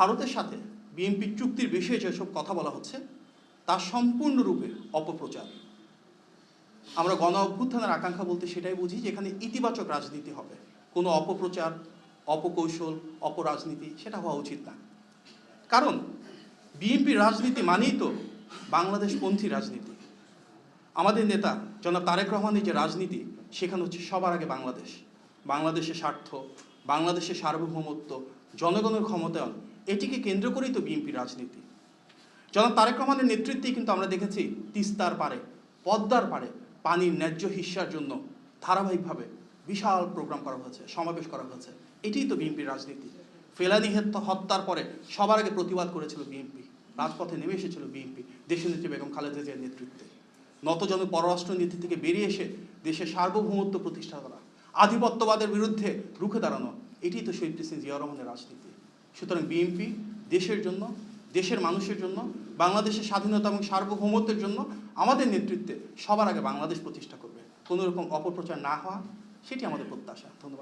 ভারতের সাথে বিএনপি চুক্তির বিষয়ে যেসব কথা বলা হচ্ছে তা সম্পূর্ণরূপে অপপ্রচার। আমরা গণ অভ্যুত্থানের আকাঙ্ক্ষা বলতে সেটাই বুঝি যে এখানে ইতিবাচক রাজনীতি হবে, কোনো অপপ্রচার, অপকৌশল, অপরাজনীতি সেটা হওয়া উচিত না। কারণ বিএনপির রাজনীতি মানেই তো বাংলাদেশপন্থী রাজনীতি। আমাদের নেতা জনাব তারেক রহমানের যে রাজনীতি সেখানে হচ্ছে সবার আগে বাংলাদেশ, বাংলাদেশের স্বার্থ, বাংলাদেশের সার্বভৌমত্ব, জনগণের ক্ষমতায়ন, এটিকে কেন্দ্র করেই তো বিএনপির রাজনীতি। জনাব তারেক রহমানের নেতৃত্বেই কিন্তু আমরা দেখেছি তিস্তার পারে, পদ্মার পারে পানির ন্যায্য হিস্যার জন্য ধারাবাহিকভাবে বিশাল প্রোগ্রাম করা হয়েছে, সমাবেশ করা হয়েছে। এটিই তো বিএনপির রাজনীতি। ফেলানী হত্যার পরে সবার আগে প্রতিবাদ করেছিল বিএনপি, রাজপথে নেমে এসেছিল বিএনপি দেশনেত্রী বেগম খালেদা জিয়ার নেতৃত্বে। নতজনের পররাষ্ট্রনীতি থেকে বেরিয়ে এসে দেশের সার্বভৌমত্ব প্রতিষ্ঠা করা, আধিপত্যবাদের বিরুদ্ধে রুখে দাঁড়ানো, এটিই তো শহীদ প্রেসিডেন্ট জিয়া রহমানের রাজনীতি। সুতরাং বিএনপি দেশের জন্য, দেশের মানুষের জন্য, বাংলাদেশের স্বাধীনতা এবং সার্বভৌমত্বের জন্য আমাদের নেতৃত্বে সবার আগে বাংলাদেশ প্রতিষ্ঠা করবে। কোনো রকম অপপ্রচার না হওয়া, সেটি আমাদের প্রত্যাশা। ধন্যবাদ।